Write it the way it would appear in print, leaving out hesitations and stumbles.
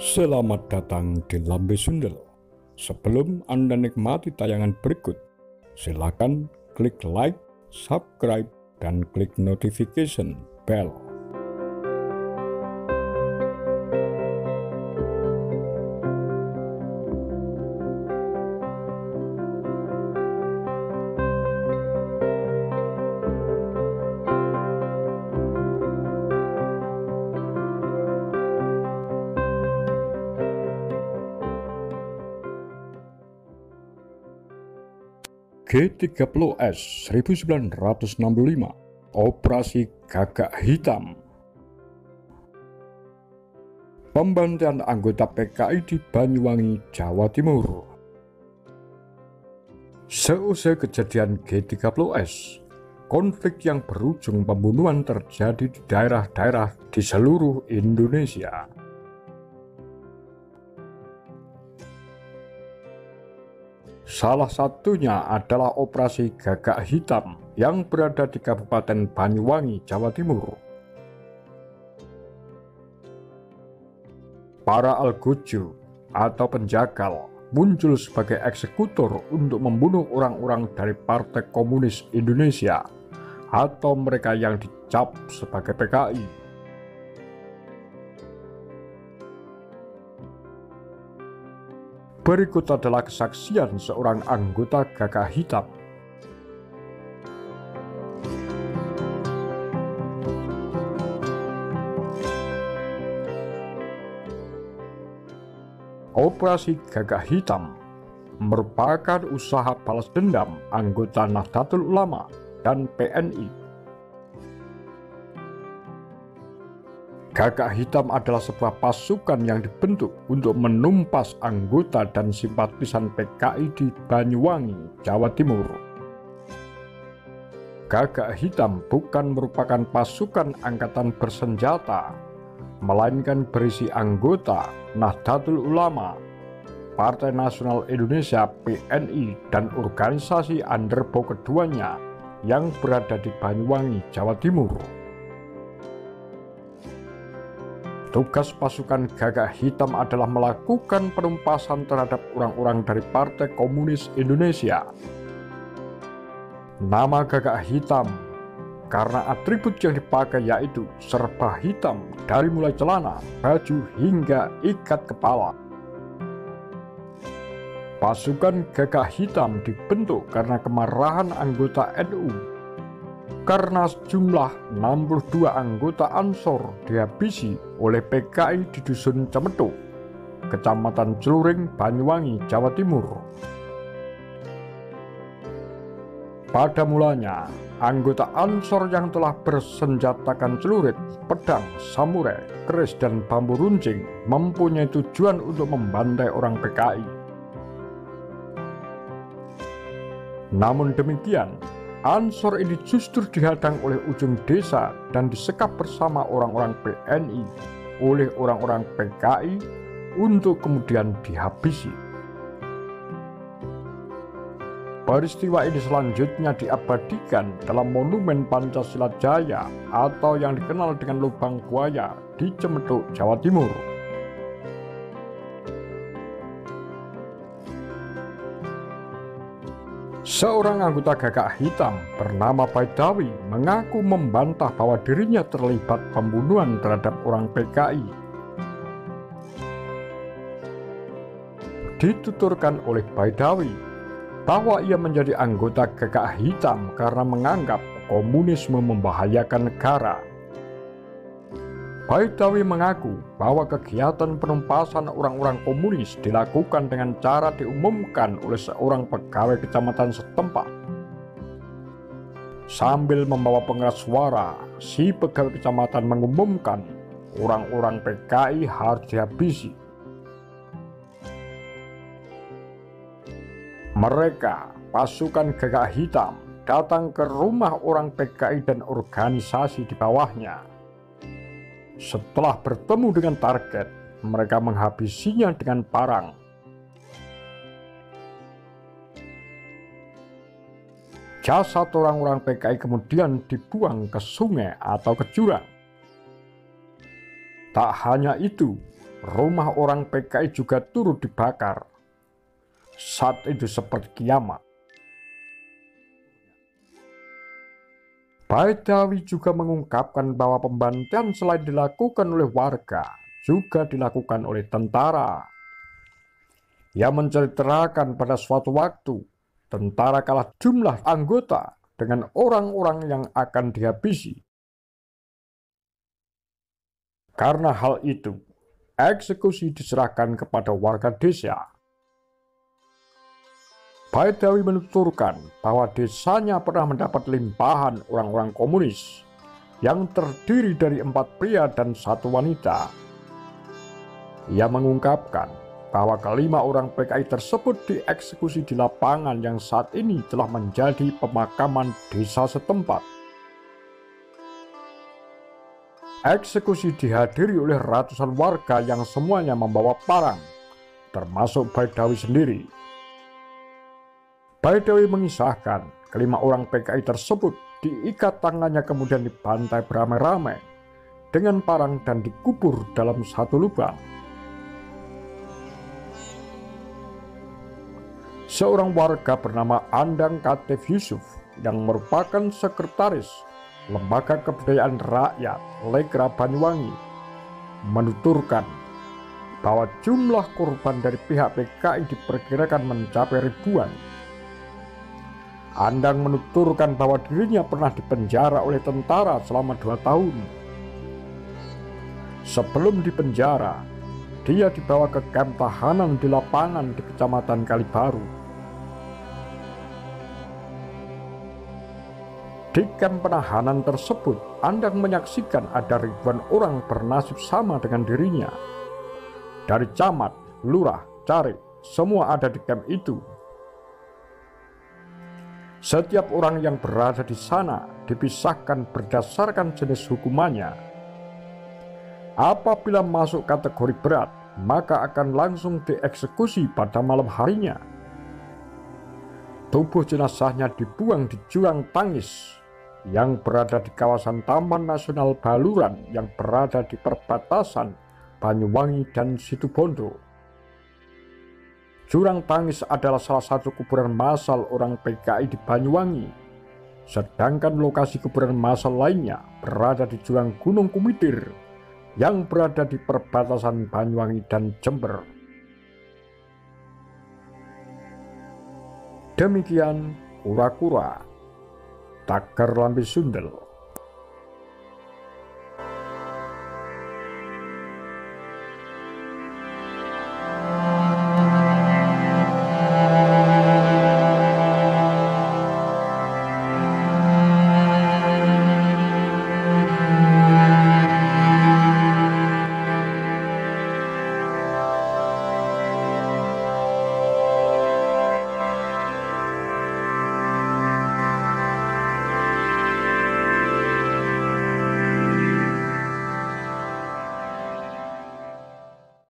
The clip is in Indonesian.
Selamat datang di Lambe Sundel. Sebelum Anda nikmati tayangan berikut, silakan klik like, subscribe, dan klik notification bell. G30S 1965, Operasi Gagak Hitam. Pembantaian anggota PKI di Banyuwangi, Jawa Timur. Seusai kejadian G30S, konflik yang berujung pembunuhan terjadi di daerah-daerah di seluruh Indonesia. Salah satunya adalah Operasi Gagak Hitam yang berada di Kabupaten Banyuwangi, Jawa Timur. Para algojo atau penjagal muncul sebagai eksekutor untuk membunuh orang-orang dari Partai Komunis Indonesia atau mereka yang dicap sebagai PKI. Berikut adalah kesaksian seorang anggota Gagak Hitam. Operasi Gagak Hitam merupakan usaha balas dendam anggota Nahdlatul Ulama dan PNI. Gagak Hitam adalah sebuah pasukan yang dibentuk untuk menumpas anggota dan simpatisan PKI di Banyuwangi, Jawa Timur. Gagak Hitam bukan merupakan pasukan angkatan bersenjata, melainkan berisi anggota Nahdlatul Ulama, Partai Nasional Indonesia PNI, dan organisasi underbo keduanya yang berada di Banyuwangi, Jawa Timur. Tugas pasukan Gagak Hitam adalah melakukan penumpasan terhadap orang-orang dari Partai Komunis Indonesia. Nama Gagak Hitam karena atribut yang dipakai yaitu serba hitam dari mulai celana, baju hingga ikat kepala. Pasukan Gagak Hitam dibentuk karena kemarahan anggota NU karena sejumlah 62 anggota Ansor dihabisi oleh PKI di Dusun Cemetuk, Kecamatan Celuring, Banyuwangi, Jawa Timur. Pada mulanya, anggota Ansor yang telah bersenjatakan celurit, pedang, samurai, keris, dan bambu runcing mempunyai tujuan untuk membantai orang PKI. Namun demikian, Ansor ini justru dihadang oleh ujung desa dan disekap bersama orang-orang PNI oleh orang-orang PKI untuk kemudian dihabisi. Peristiwa ini selanjutnya diabadikan dalam Monumen Pancasila Jaya atau yang dikenal dengan Lubang Buaya di Cemetuk, Jawa Timur. Seorang anggota Gagak Hitam bernama Baidawi mengaku membantah bahwa dirinya terlibat pembunuhan terhadap orang PKI. Dituturkan oleh Baidawi bahwa ia menjadi anggota Gagak Hitam karena menganggap komunisme membahayakan negara. Baidawi mengaku bahwa kegiatan penumpasan orang-orang komunis dilakukan dengan cara diumumkan oleh seorang pegawai kecamatan setempat. Sambil membawa pengeras suara, si pegawai kecamatan mengumumkan orang-orang PKI harus dihabisi. Mereka, pasukan Gagak Hitam, datang ke rumah orang PKI dan organisasi di bawahnya. Setelah bertemu dengan target, mereka menghabisinya dengan parang. Jasad orang-orang PKI kemudian dibuang ke sungai atau ke jurang. Tak hanya itu, rumah orang PKI juga turut dibakar. Saat itu seperti kiamat. Baidawi juga mengungkapkan bahwa pembantaian selain dilakukan oleh warga, juga dilakukan oleh tentara. Ia menceritakan pada suatu waktu, tentara kalah jumlah anggota dengan orang-orang yang akan dihabisi. Karena hal itu, eksekusi diserahkan kepada warga desa. Baidawi menuturkan bahwa desanya pernah mendapat limpahan orang-orang komunis yang terdiri dari 4 pria dan 1 wanita. Ia mengungkapkan bahwa kelima orang PKI tersebut dieksekusi di lapangan yang saat ini telah menjadi pemakaman desa setempat. Eksekusi dihadiri oleh ratusan warga yang semuanya membawa parang, termasuk Baidawi sendiri. Baidawi mengisahkan kelima orang PKI tersebut diikat tangannya kemudian dibantai beramai-ramai dengan parang dan dikubur dalam satu lubang. Seorang warga bernama Andang Katef Yusuf yang merupakan sekretaris Lembaga Kebudayaan Rakyat Legra Banyuwangi menuturkan bahwa jumlah korban dari pihak PKI diperkirakan mencapai ribuan. Andang menuturkan bahwa dirinya pernah dipenjara oleh tentara selama 2 tahun. Sebelum dipenjara, dia dibawa ke kamp tahanan di lapangan di Kecamatan Kalibaru. Di kamp penahanan tersebut, Andang menyaksikan ada ribuan orang bernasib sama dengan dirinya. Dari camat, lurah, carik, semua ada di kamp itu. Setiap orang yang berada di sana dipisahkan berdasarkan jenis hukumannya. Apabila masuk kategori berat, maka akan langsung dieksekusi pada malam harinya. Tubuh jenazahnya dibuang di Jurang Tangis yang berada di kawasan Taman Nasional Baluran yang berada di perbatasan Banyuwangi dan Situbondo. Jurang Tangis adalah salah satu kuburan massal orang PKI di Banyuwangi, sedangkan lokasi kuburan massal lainnya berada di Jurang Gunung Kumitir yang berada di perbatasan Banyuwangi dan Jember. Demikian kura-kura Tagar Lambe Sundel.